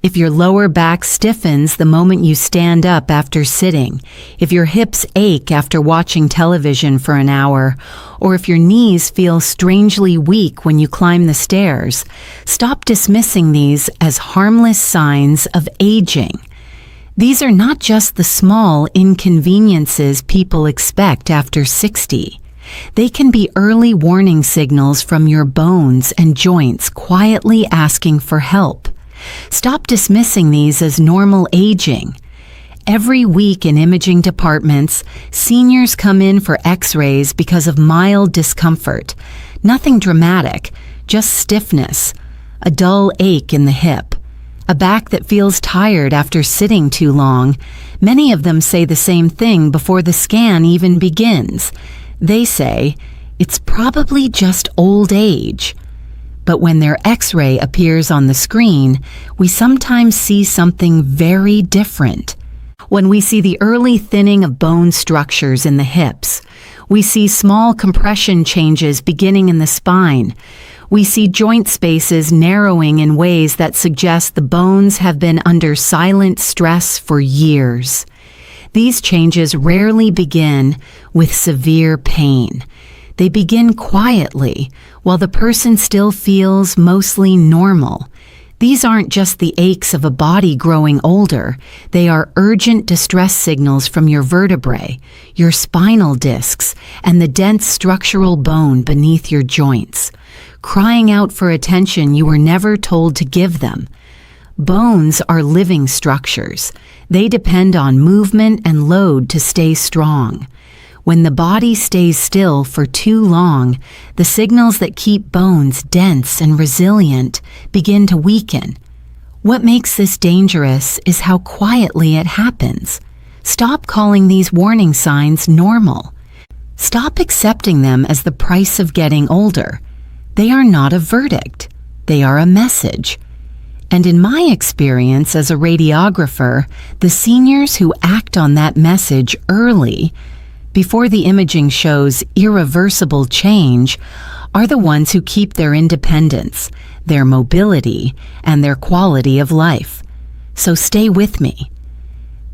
If your lower back stiffens the moment you stand up after sitting, if your hips ache after watching television for an hour, or if your knees feel strangely weak when you climb the stairs, stop dismissing these as harmless signs of aging. These are not just the small inconveniences people expect after 60. They can be early warning signals from your bones and joints quietly asking for help. Stop dismissing these as normal aging. Every week in imaging departments, seniors come in for x-rays because of mild discomfort. Nothing dramatic, just stiffness, a dull ache in the hip, a back that feels tired after sitting too long. Many of them say the same thing before the scan even begins. They say, "It's probably just old age." But when their x-ray appears on the screen, we sometimes see something very different. When we see the early thinning of bone structures in the hips, we see small compression changes beginning in the spine. We see joint spaces narrowing in ways that suggest the bones have been under silent stress for years. These changes rarely begin with severe pain. They begin quietly, while the person still feels mostly normal. These aren't just the aches of a body growing older. They are urgent distress signals from your vertebrae, your spinal discs, and the dense structural bone beneath your joints, crying out for attention you were never told to give them. Bones are living structures. They depend on movement and load to stay strong. When the body stays still for too long, the signals that keep bones dense and resilient begin to weaken. What makes this dangerous is how quietly it happens. Stop calling these warning signs normal. Stop accepting them as the price of getting older. They are not a verdict. They are a message. And in my experience as a radiographer, the seniors who act on that message early, before the imaging shows irreversible change, are the ones who keep their independence, their mobility, and their quality of life. So stay with me,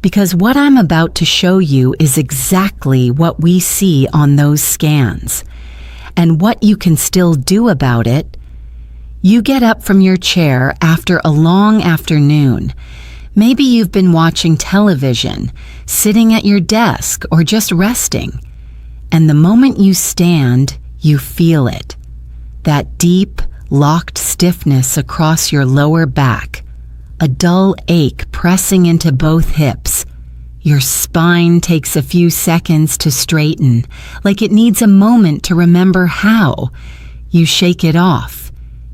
because what I'm about to show you is exactly what we see on those scans. And what you can still do about it. You get up from your chair after a long afternoon. Maybe you've been watching television, sitting at your desk, or just resting. And the moment you stand, you feel it. That deep, locked stiffness across your lower back. A dull ache pressing into both hips. Your spine takes a few seconds to straighten, like it needs a moment to remember how. You shake it off.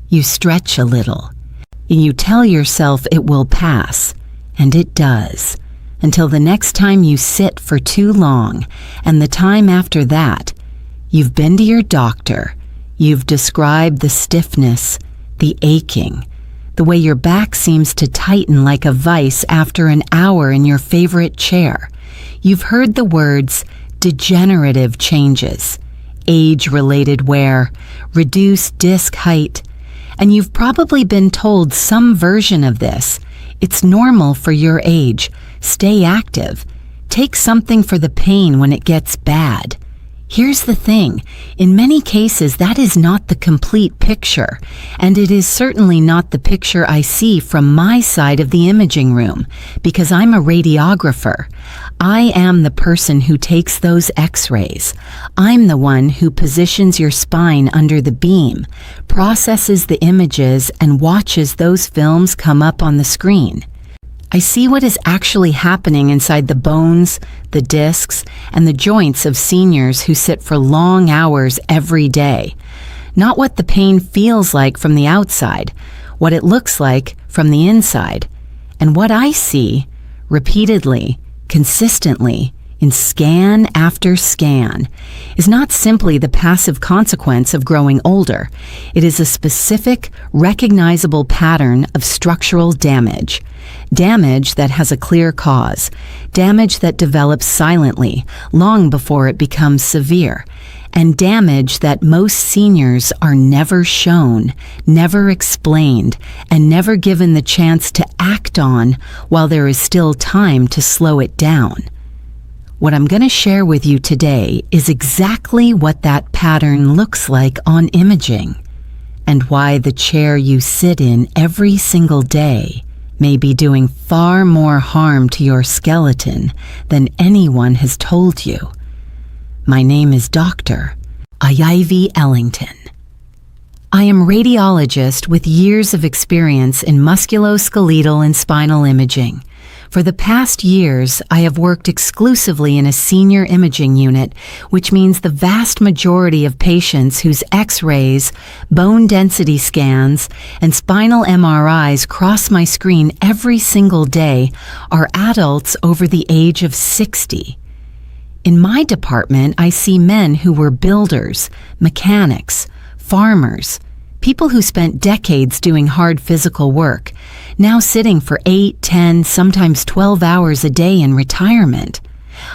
You stretch a little. And you tell yourself it will pass. And it does, until the next time you sit for too long, and the time after that. You've been to your doctor. You've described the stiffness, the aching, the way your back seems to tighten like a vice after an hour in your favorite chair. You've heard the words degenerative changes, age-related wear, reduced disc height, and you've probably been told some version of this. It's normal for your age. Stay active. Take something for the pain when it gets bad. Here's the thing. In many cases, that is not the complete picture, and it is certainly not the picture I see from my side of the imaging room, because I'm a radiographer. I am the person who takes those x-rays. I'm the one who positions your spine under the beam, processes the images, and watches those films come up on the screen. I see what is actually happening inside the bones, the discs, and the joints of seniors who sit for long hours every day. Not what the pain feels like from the outside, what it looks like from the inside. And what I see, repeatedly, consistently, in scan after scan, is not simply the passive consequence of growing older. It is a specific, recognizable pattern of structural damage. Damage that has a clear cause. Damage that develops silently, long before it becomes severe. and damage that most seniors are never shown, never explained, and never given the chance to act on while there is still time to slow it down. What I'm going to share with you today is exactly what that pattern looks like on imaging, and why the chair you sit in every single day may be doing far more harm to your skeleton than anyone has told you. My name is Dr. Ivy Ellington. I am radiologist with years of experience in musculoskeletal and spinal imaging. For the past years, I have worked exclusively in a senior imaging unit, which means the vast majority of patients whose X-rays, bone density scans, and spinal MRIs cross my screen every single day are adults over the age of 60. In my department, I see men who were builders, mechanics, farmers, people who spent decades doing hard physical work, now sitting for 8, 10, sometimes 12 hours a day in retirement.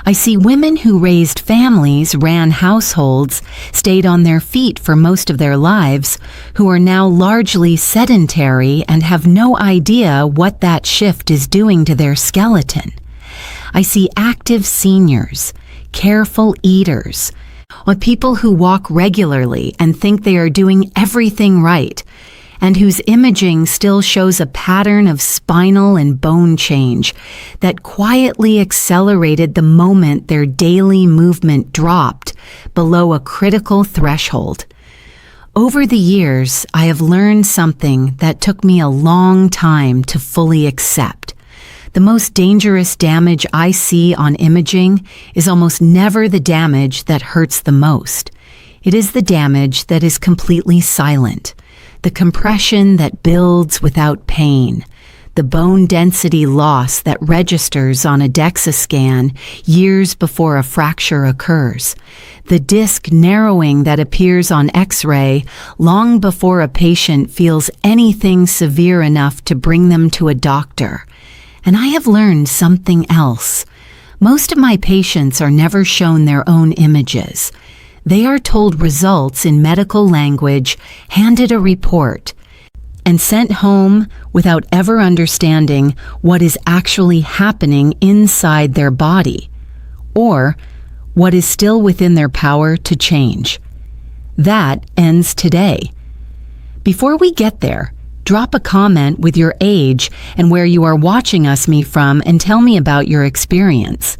I see women who raised families, ran households, stayed on their feet for most of their lives, who are now largely sedentary and have no idea what that shift is doing to their skeleton. I see active seniors, careful eaters, or people who walk regularly and think they are doing everything right, and whose imaging still shows a pattern of spinal and bone change that quietly accelerated the moment their daily movement dropped below a critical threshold. Over the years, I have learned something that took me a long time to fully accept. The most dangerous damage I see on imaging is almost never the damage that hurts the most. It is the damage that is completely silent, the compression that builds without pain, the bone density loss that registers on a DEXA scan years before a fracture occurs, the disc narrowing that appears on X-ray long before a patient feels anything severe enough to bring them to a doctor. And I have learned something else. Most of my patients are never shown their own images. They are told results in medical language, handed a report, and sent home without ever understanding what is actually happening inside their body, or what is still within their power to change. That ends today. Before we get there, drop a comment with your age and where you are watching me from and tell me about your experience.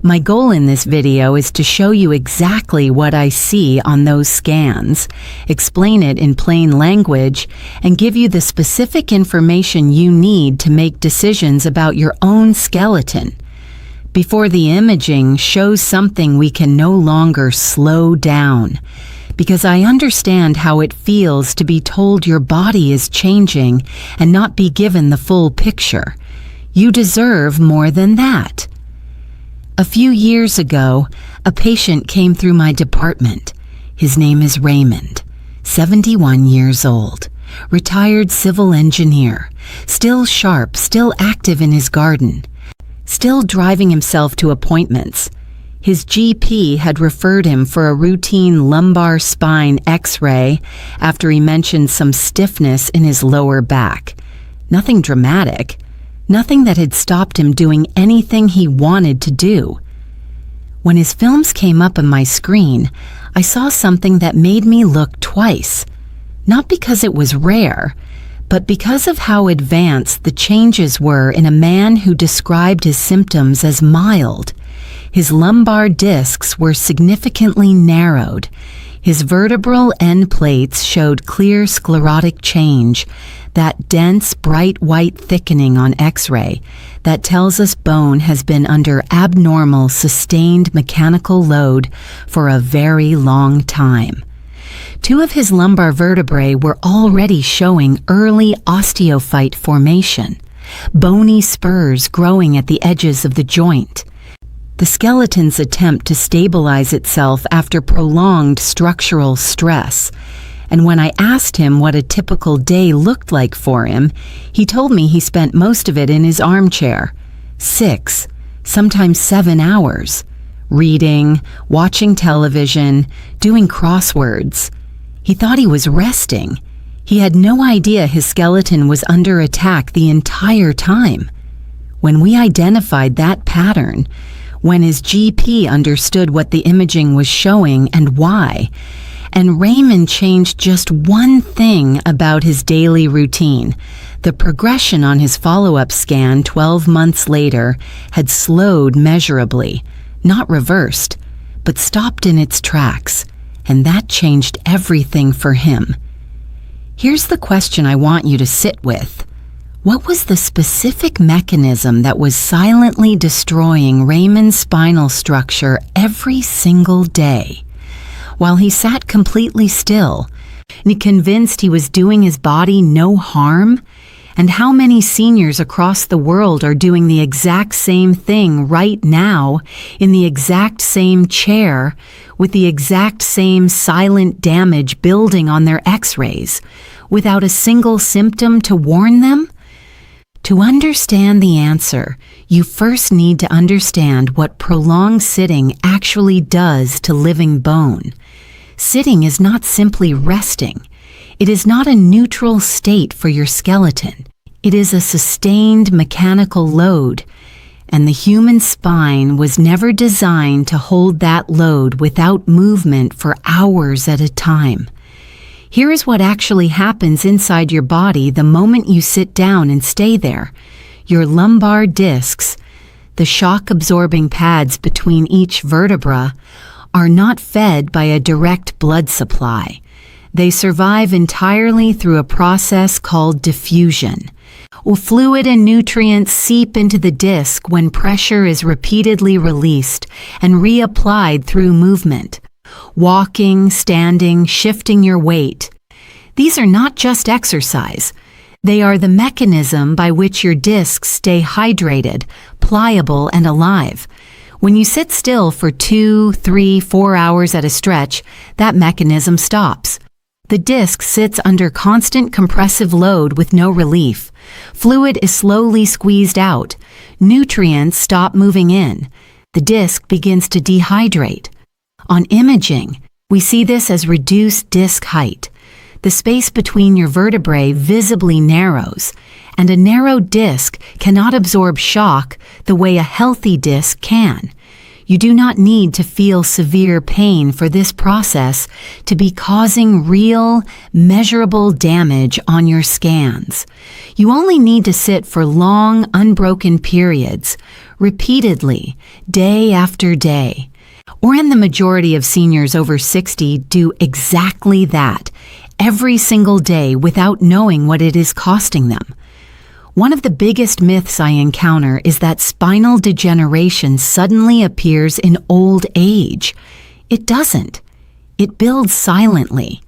My goal in this video is to show you exactly what I see on those scans, explain it in plain language, and give you the specific information you need to make decisions about your own skeleton before the imaging shows something we can no longer slow down. Because I understand how it feels to be told your body is changing and not be given the full picture. You deserve more than that. A few years ago, a patient came through my department. His name is Raymond, 71 years old, retired civil engineer, still sharp, still active in his garden, still driving himself to appointments. His GP had referred him for a routine lumbar spine X-ray after he mentioned some stiffness in his lower back. Nothing dramatic, nothing that had stopped him doing anything he wanted to do. When his films came up on my screen, I saw something that made me look twice, not because it was rare, but because of how advanced the changes were in a man who described his symptoms as mild. His lumbar discs were significantly narrowed. His vertebral end plates showed clear sclerotic change, that dense, bright white thickening on X-ray that tells us bone has been under abnormal, sustained mechanical load for a very long time. 2 of his lumbar vertebrae were already showing early osteophyte formation, bony spurs growing at the edges of the joint. The skeleton's attempt to stabilize itself after prolonged structural stress. And when I asked him what a typical day looked like for him, he told me he spent most of it in his armchair, 6, sometimes 7 hours, reading, watching television, doing crosswords. He thought he was resting. He had no idea his skeleton was under attack the entire time. When we identified that pattern, when his GP understood what the imaging was showing and why, and Raymond changed just one thing about his daily routine, the progression on his follow-up scan 12 months later had slowed measurably, not reversed, but stopped in its tracks, and that changed everything for him. Here's the question I want you to sit with. What was the specific mechanism that was silently destroying Raymond's spinal structure every single day? While he sat completely still, and convinced he was doing his body no harm, and how many seniors across the world are doing the exact same thing right now, in the exact same chair, with the exact same silent damage building on their x-rays, without a single symptom to warn them? To understand the answer, you first need to understand what prolonged sitting actually does to living bone. Sitting is not simply resting. It is not a neutral state for your skeleton. It is a sustained mechanical load, and the human spine was never designed to hold that load without movement for hours at a time. Here is what actually happens inside your body the moment you sit down and stay there. Your lumbar discs, the shock-absorbing pads between each vertebra, are not fed by a direct blood supply. They survive entirely through a process called diffusion. Fluid and nutrients seep into the disc when pressure is repeatedly released and reapplied through movement. Walking, standing, shifting your weight. These are not just exercise. They are the mechanism by which your discs stay hydrated, pliable, and alive. When you sit still for 2, 3, 4 hours at a stretch, that mechanism stops. The disc sits under constant compressive load with no relief. Fluid is slowly squeezed out. Nutrients stop moving in. The disc begins to dehydrate. On imaging, we see this as reduced disc height. The space between your vertebrae visibly narrows, and a narrow disc cannot absorb shock the way a healthy disc can. You do not need to feel severe pain for this process to be causing real, measurable damage on your scans. You only need to sit for long, unbroken periods, repeatedly, day after day. Or in the majority of seniors over 60 do exactly that, every single day without knowing what it is costing them. One of the biggest myths I encounter is that spinal degeneration suddenly appears in old age. It doesn't. It builds silently,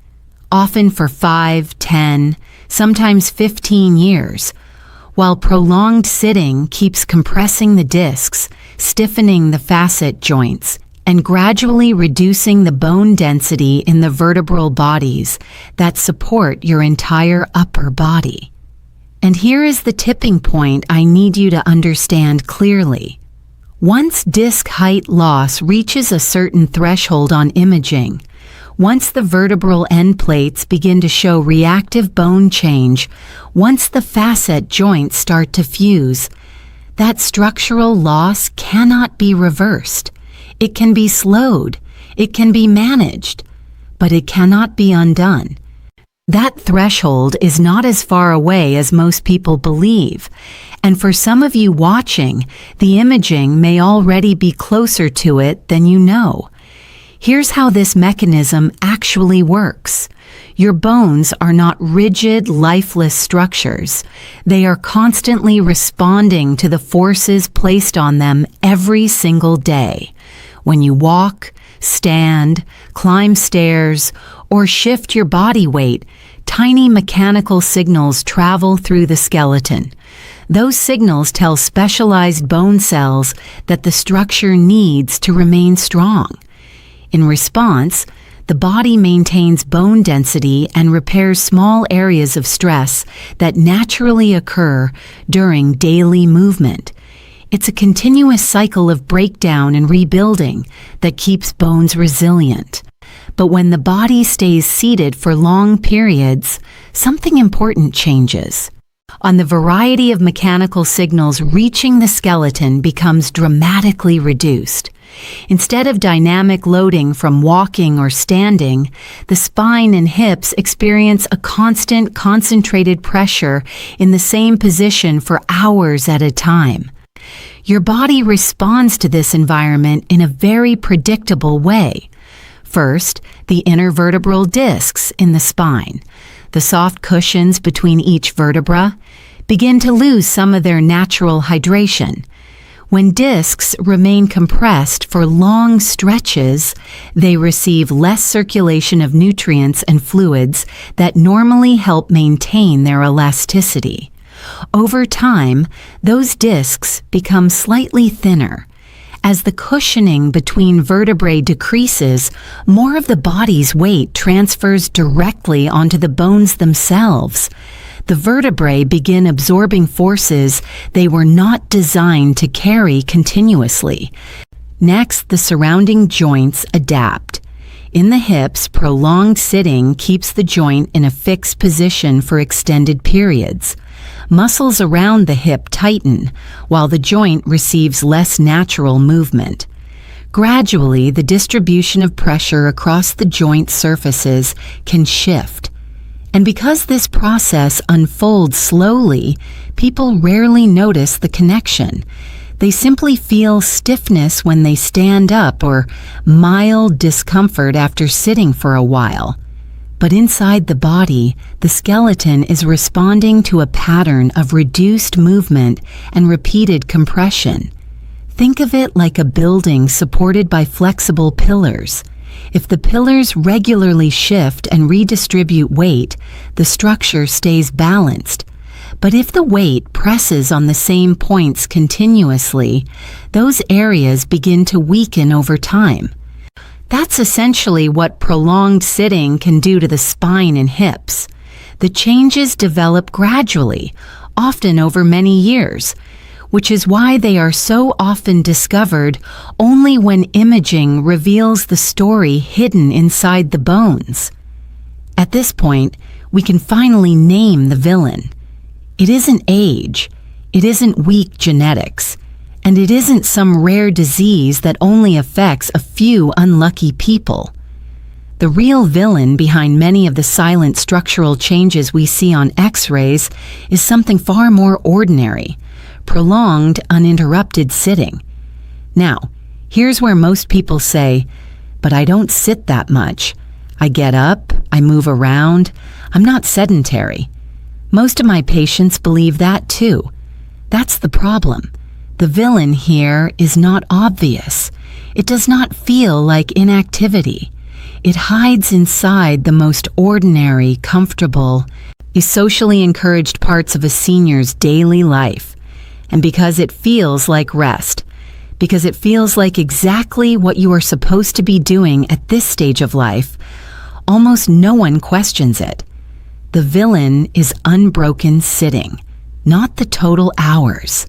often for 5, 10, sometimes 15 years, while prolonged sitting keeps compressing the discs, stiffening the facet joints, and gradually reducing the bone density in the vertebral bodies that support your entire upper body. And here is the tipping point I need you to understand clearly. Once disc height loss reaches a certain threshold on imaging, once the vertebral end plates begin to show reactive bone change, once the facet joints start to fuse, that structural loss cannot be reversed. It can be slowed, it can be managed, but it cannot be undone. That threshold is not as far away as most people believe, and for some of you watching, the imaging may already be closer to it than you know. Here's how this mechanism actually works. Your bones are not rigid, lifeless structures. They are constantly responding to the forces placed on them every single day. When you walk, stand, climb stairs, or shift your body weight, tiny mechanical signals travel through the skeleton. Those signals tell specialized bone cells that the structure needs to remain strong. In response, the body maintains bone density and repairs small areas of stress that naturally occur during daily movement. It's a continuous cycle of breakdown and rebuilding that keeps bones resilient. But when the body stays seated for long periods, something important changes. On the variety of mechanical signals reaching the skeleton becomes dramatically reduced. Instead of dynamic loading from walking or standing, the spine and hips experience a constant, concentrated pressure in the same position for hours at a time. Your body responds to this environment in a very predictable way. First, the intervertebral discs in the spine, the soft cushions between each vertebra, begin to lose some of their natural hydration. When discs remain compressed for long stretches, they receive less circulation of nutrients and fluids that normally help maintain their elasticity. Over time, those discs become slightly thinner. As the cushioning between vertebrae decreases, more of the body's weight transfers directly onto the bones themselves. The vertebrae begin absorbing forces they were not designed to carry continuously. Next, the surrounding joints adapt. In the hips, prolonged sitting keeps the joint in a fixed position for extended periods. Muscles around the hip tighten, while the joint receives less natural movement. Gradually, the distribution of pressure across the joint surfaces can shift. And because this process unfolds slowly, people rarely notice the connection. They simply feel stiffness when they stand up or mild discomfort after sitting for a while. But inside the body, the skeleton is responding to a pattern of reduced movement and repeated compression. Think of it like a building supported by flexible pillars. If the pillars regularly shift and redistribute weight, the structure stays balanced. But if the weight presses on the same points continuously, those areas begin to weaken over time. That's essentially what prolonged sitting can do to the spine and hips. The changes develop gradually, often over many years, which is why they are so often discovered only when imaging reveals the story hidden inside the bones. At this point, we can finally name the villain. It isn't age, it isn't weak genetics, and it isn't some rare disease that only affects a few unlucky people. The real villain behind many of the silent structural changes we see on X-rays is something far more ordinary: prolonged, uninterrupted sitting. Now, here's where most people say, "But I don't sit that much. I get up, I move around, I'm not sedentary." Most of my patients believe that too. That's the problem. The villain here is not obvious. It does not feel like inactivity. It hides inside the most ordinary, comfortable, socially encouraged parts of a senior's daily life. And because it feels like rest, because it feels like exactly what you are supposed to be doing at this stage of life, almost no one questions it. The villain is unbroken sitting, not the total hours.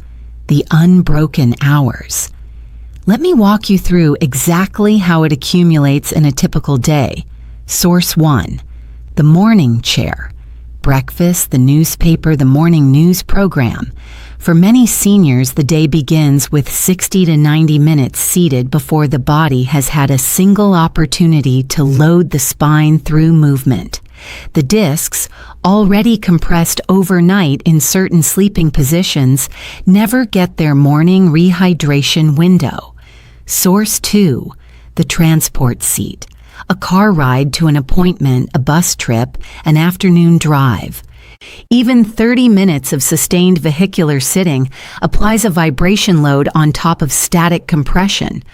The unbroken hours. Let me walk you through exactly how it accumulates in a typical day. Source 1. The morning chair. Breakfast, the newspaper, the morning news program. For many seniors, the day begins with 60 to 90 minutes seated before the body has had a single opportunity to load the spine through movement. The discs, already compressed overnight in certain sleeping positions, never get their morning rehydration window. Source 2. The transport seat. A car ride to an appointment, a bus trip, an afternoon drive. Even 30 minutes of sustained vehicular sitting applies a vibration load on top of static compression,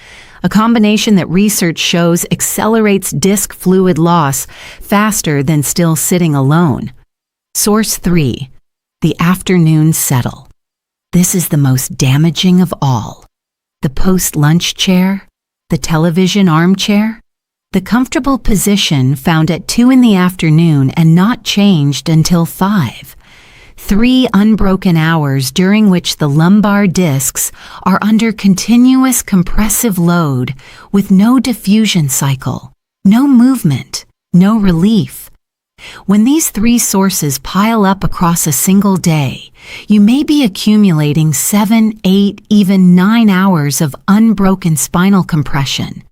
a combination that research shows accelerates disc fluid loss faster than still sitting alone. Source 3. The afternoon settle. This is the most damaging of all. The post-lunch chair, the television armchair, the comfortable position found at 2 in the afternoon and not changed until 5. 3 unbroken hours during which the lumbar discs are under continuous compressive load with no diffusion cycle, no movement, no relief. When these 3 sources pile up across a single day, you may be accumulating 7, 8, even 9 hours of unbroken spinal compression,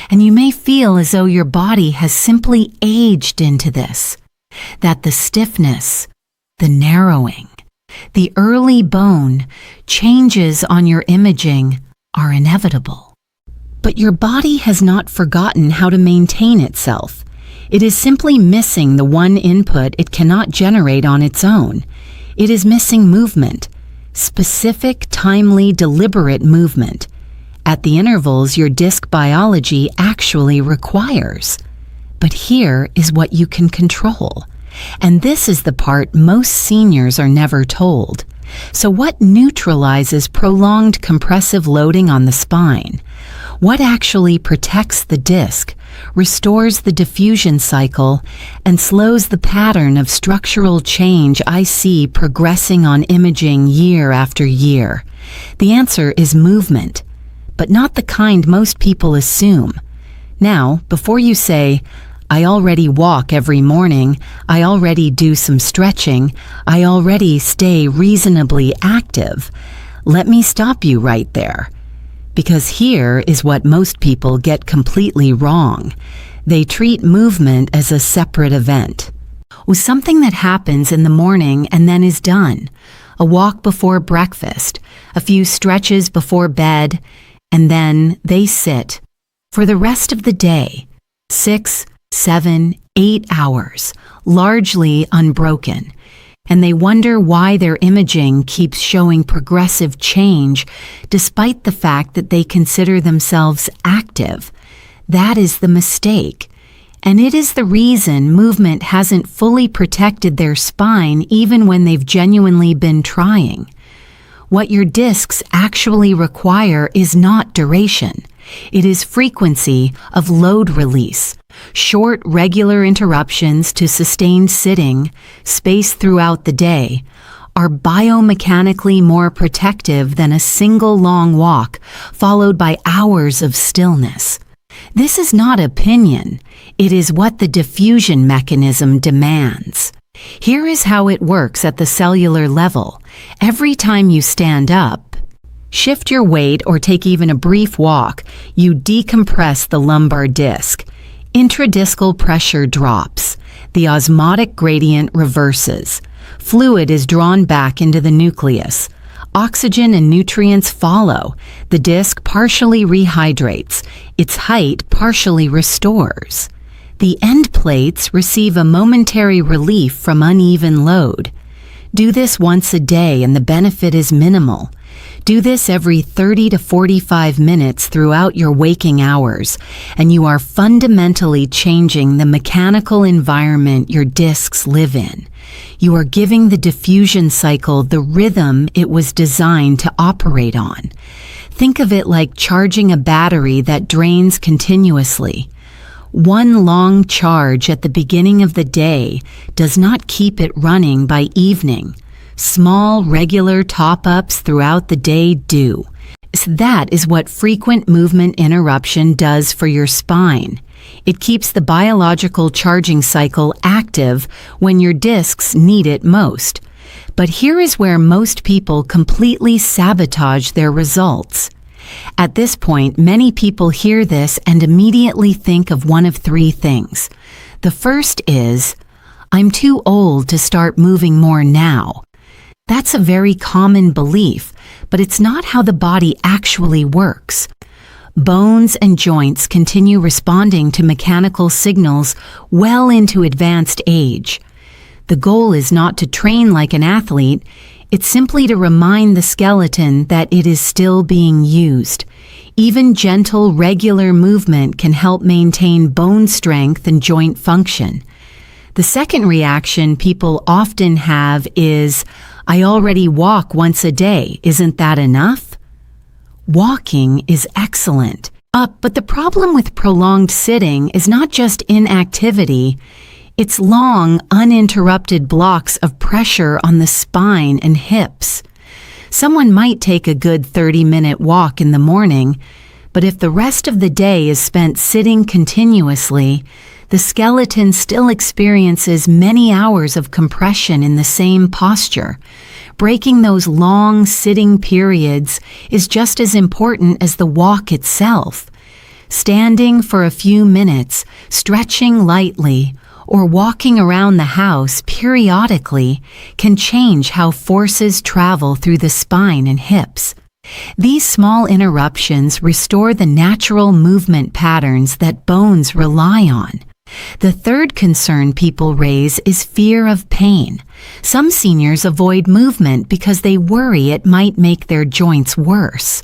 and you may feel as though your body has simply aged into this, that the stiffness, the narrowing, the early bone changes on your imaging are inevitable. But your body has not forgotten how to maintain itself. It is simply missing the one input it cannot generate on its own. It is missing movement, specific, timely, deliberate movement, at the intervals your disc biology actually requires. But here is what you can control. And this is the part most seniors are never told. So what neutralizes prolonged compressive loading on the spine? What actually protects the disc, restores the diffusion cycle, and slows the pattern of structural change I see progressing on imaging year after year? The answer is movement, but not the kind most people assume. Now, before you say, I already walk every morning, I already do some stretching, I already stay reasonably active, let me stop you right there. Because here is what most people get completely wrong. They treat movement as a separate event, with something that happens in the morning and then is done. A walk before breakfast, a few stretches before bed, and then they sit for the rest of the day, 6, 7, 8 hours, largely unbroken. And they wonder why their imaging keeps showing progressive change despite the fact that they consider themselves active. That is the mistake. And it is the reason movement hasn't fully protected their spine even when they've genuinely been trying. What your discs actually require is not duration. It is frequency of load release, short regular interruptions to sustained sitting, spaced throughout the day, are biomechanically more protective than a single long walk followed by hours of stillness. This is not opinion, it is what the diffusion mechanism demands. Here is how it works at the cellular level. Every time you stand up, shift your weight or take even a brief walk, you decompress the lumbar disc. Intradiscal pressure drops. The osmotic gradient reverses. Fluid is drawn back into the nucleus. Oxygen and nutrients follow. The disc partially rehydrates. Its height partially restores. The end plates receive a momentary relief from uneven load. Do this once a day and the benefit is minimal. Do this every 30 to 45 minutes throughout your waking hours, and you are fundamentally changing the mechanical environment your discs live in. You are giving the diffusion cycle the rhythm it was designed to operate on. Think of it like charging a battery that drains continuously. One long charge at the beginning of the day does not keep it running by evening. Small, regular top-ups throughout the day do. So that is what frequent movement interruption does for your spine. It keeps the biological charging cycle active when your discs need it most. But here is where most people completely sabotage their results. At this point, many people hear this and immediately think of one of 3 things. The first is, I'm too old to start moving more now. That's a very common belief, but it's not how the body actually works. Bones and joints continue responding to mechanical signals well into advanced age. The goal is not to train like an athlete, it's simply to remind the skeleton that it is still being used. Even gentle, regular movement can help maintain bone strength and joint function. The second reaction people often have is, I already walk once a day, isn't that enough? Walking is excellent. But the problem with prolonged sitting is not just inactivity, It's long, uninterrupted blocks of pressure on the spine and hips. Someone might take a good 30-minute walk in the morning, but if the rest of the day is spent sitting continuously, the skeleton still experiences many hours of compression in the same posture. Breaking those long sitting periods is just as important as the walk itself. Standing for a few minutes, stretching lightly, or walking around the house periodically can change how forces travel through the spine and hips. These small interruptions restore the natural movement patterns that bones rely on. The third concern people raise is fear of pain. Some seniors avoid movement because they worry it might make their joints worse.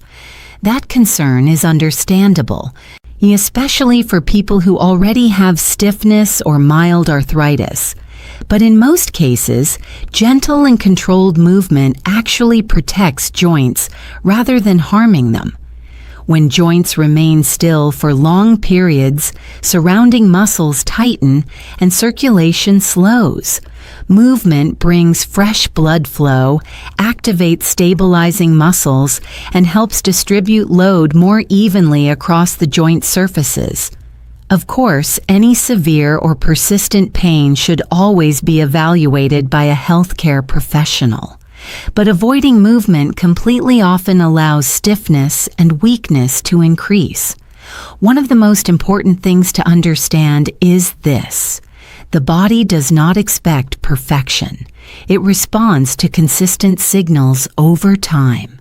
That concern is understandable, especially for people who already have stiffness or mild arthritis. But in most cases, gentle and controlled movement actually protects joints rather than harming them. When joints remain still for long periods, surrounding muscles tighten and circulation slows. Movement brings fresh blood flow, activates stabilizing muscles, and helps distribute load more evenly across the joint surfaces. Of course, any severe or persistent pain should always be evaluated by a healthcare professional. But avoiding movement completely often allows stiffness and weakness to increase. One of the most important things to understand is this: the body does not expect perfection. It responds to consistent signals over time.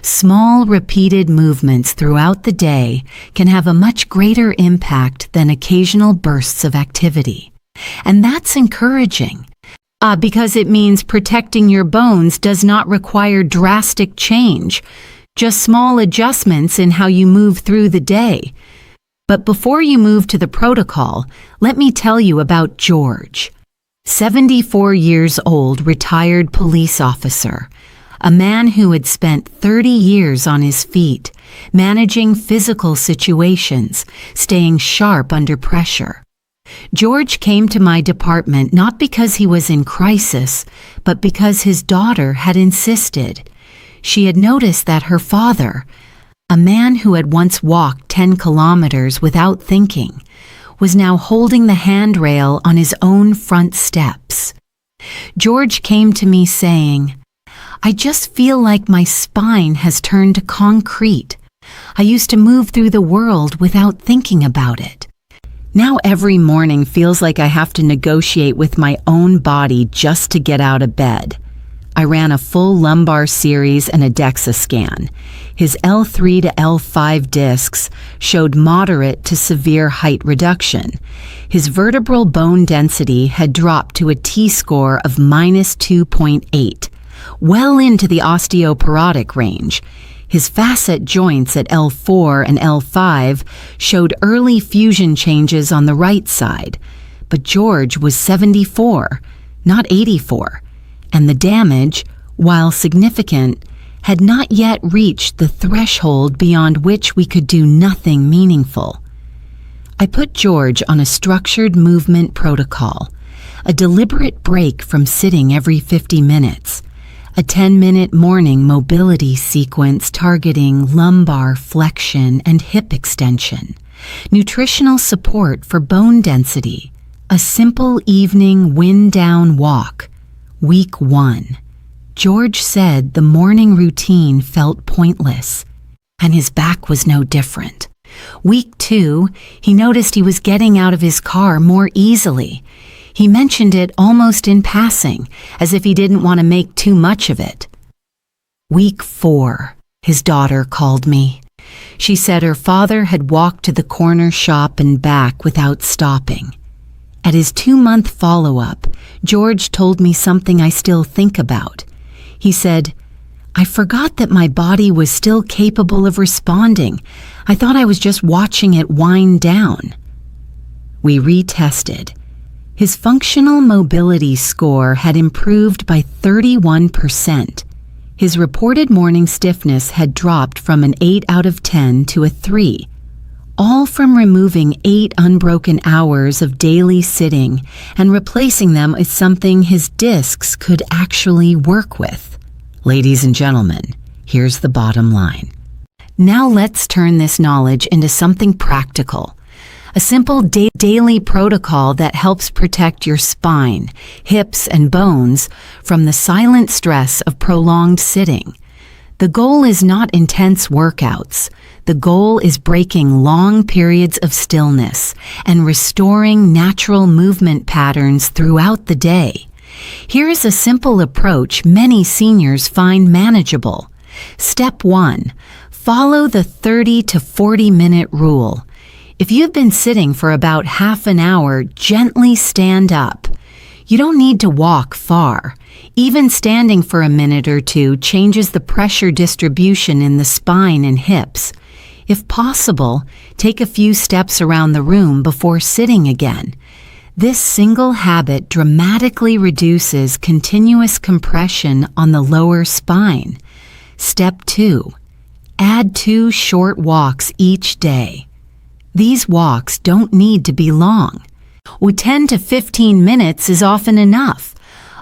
Small, repeated movements throughout the day can have a much greater impact than occasional bursts of activity. And that's encouraging. Because it means protecting your bones does not require drastic change, just small adjustments in how you move through the day. But before you move to the protocol, let me tell you about George. 74 years old, retired police officer, a man who had spent 30 years on his feet, managing physical situations, staying sharp under pressure. George came to my department not because he was in crisis, but because his daughter had insisted. She had noticed that her father, a man who had once walked 10 kilometers without thinking, was now holding the handrail on his own front steps. George came to me saying, "I just feel like my spine has turned to concrete. I used to move through the world without thinking about it. Now every morning feels like I have to negotiate with my own body just to get out of bed." I ran a full lumbar series and a DEXA scan. His L3 to L5 discs showed moderate to severe height reduction. His vertebral bone density had dropped to a T-score of -2.8, well into the osteoporotic range. His facet joints at L4 and L5 showed early fusion changes on the right side, but George was 74, not 84, and the damage, while significant, had not yet reached the threshold beyond which we could do nothing meaningful. I put George on a structured movement protocol, a deliberate break from sitting every 50 minutes, a 10-minute morning mobility sequence targeting lumbar flexion and hip extension, nutritional support for bone density, a simple evening wind-down walk. Week 1. George said the morning routine felt pointless, and his back was no different. Week 2, he noticed he was getting out of his car more easily. He mentioned it almost in passing, as if he didn't want to make too much of it. Week 4, his daughter called me. She said her father had walked to the corner shop and back without stopping. At his 2-month follow-up, George told me something I still think about. He said, "I forgot that my body was still capable of responding. I thought I was just watching it wind down." We retested. His functional mobility score had improved by 31%. His reported morning stiffness had dropped from an 8 out of 10 to a 3. all from removing 8 unbroken hours of daily sitting and replacing them with something his discs could actually work with. Ladies and gentlemen, here's the bottom line. Now let's turn this knowledge into something practical. A simple daily protocol that helps protect your spine, hips, and bones from the silent stress of prolonged sitting. The goal is not intense workouts. The goal is breaking long periods of stillness and restoring natural movement patterns throughout the day. Here is a simple approach many seniors find manageable. Step 1. Follow the 30 to 40-minute rule. If you've been sitting for about half an hour, gently stand up. You don't need to walk far. Even standing for a minute or two changes the pressure distribution in the spine and hips. If possible, take a few steps around the room before sitting again. This single habit dramatically reduces continuous compression on the lower spine. Step 2. Add 2 short walks each day. These walks don't need to be long. 10 to 15 minutes is often enough.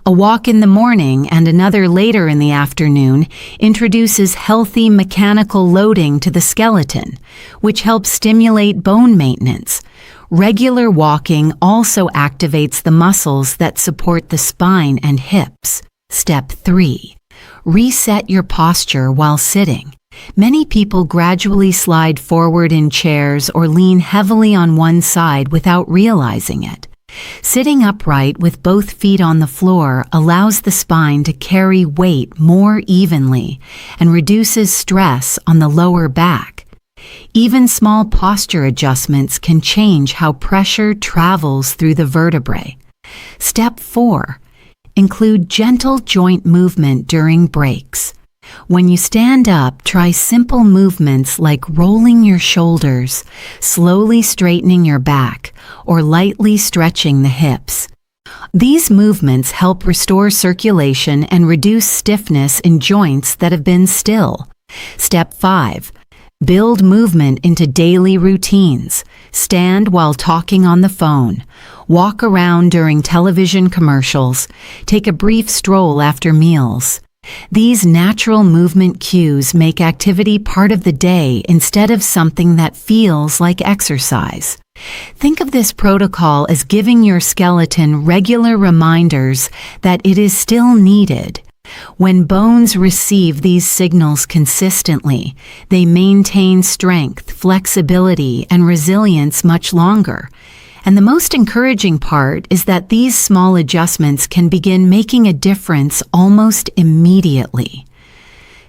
A walk in the morning and another later in the afternoon introduces healthy mechanical loading to the skeleton, which helps stimulate bone maintenance. Regular walking also activates the muscles that support the spine and hips. Step 3. Reset your posture while sitting. Many people gradually slide forward in chairs or lean heavily on one side without realizing it. Sitting upright with both feet on the floor allows the spine to carry weight more evenly and reduces stress on the lower back. Even small posture adjustments can change how pressure travels through the vertebrae. Step 4. Include gentle joint movement during breaks. When you stand up, try simple movements like rolling your shoulders, slowly straightening your back, or lightly stretching the hips. These movements help restore circulation and reduce stiffness in joints that have been still. Step 5. Build movement into daily routines. Stand while talking on the phone. Walk around during television commercials. Take a brief stroll after meals. These natural movement cues make activity part of the day instead of something that feels like exercise. Think of this protocol as giving your skeleton regular reminders that it is still needed. When bones receive these signals consistently, they maintain strength, flexibility, and resilience much longer. And the most encouraging part is that these small adjustments can begin making a difference almost immediately.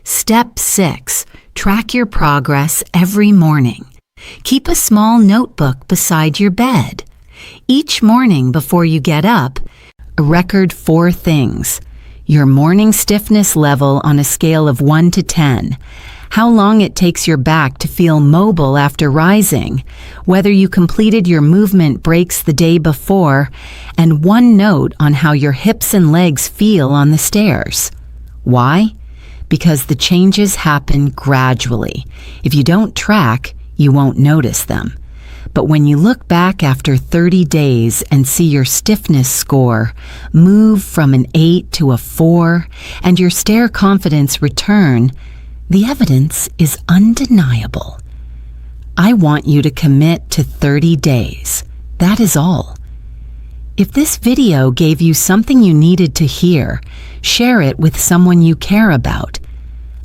Step 6. Track your progress every morning. Keep a small notebook beside your bed. Each morning before you get up, record 4 things. Your morning stiffness level on a scale of 1 to 10. How long it takes your back to feel mobile after rising, whether you completed your movement breaks the day before, and 1 note on how your hips and legs feel on the stairs. Why? Because the changes happen gradually. If you don't track, you won't notice them. But when you look back after 30 days and see your stiffness score move from an 8 to a 4 and your stair confidence return, the evidence is undeniable. I want you to commit to 30 days. That is all. If this video gave you something you needed to hear, share it with someone you care about.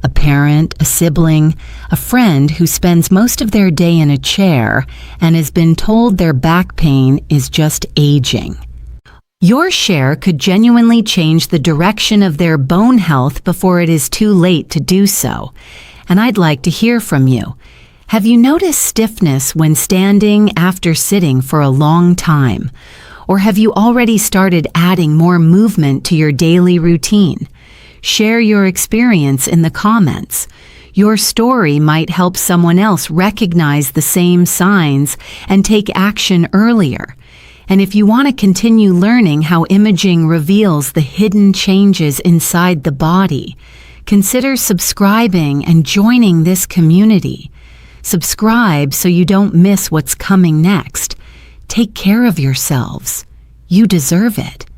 A parent, a sibling, a friend who spends most of their day in a chair and has been told their back pain is just aging. Your share could genuinely change the direction of their bone health before it is too late to do so. And I'd like to hear from you. Have you noticed stiffness when standing after sitting for a long time? Or have you already started adding more movement to your daily routine? Share your experience in the comments. Your story might help someone else recognize the same signs and take action earlier. And if you want to continue learning how imaging reveals the hidden changes inside the body, consider subscribing and joining this community. Subscribe so you don't miss what's coming next. Take care of yourselves. You deserve it.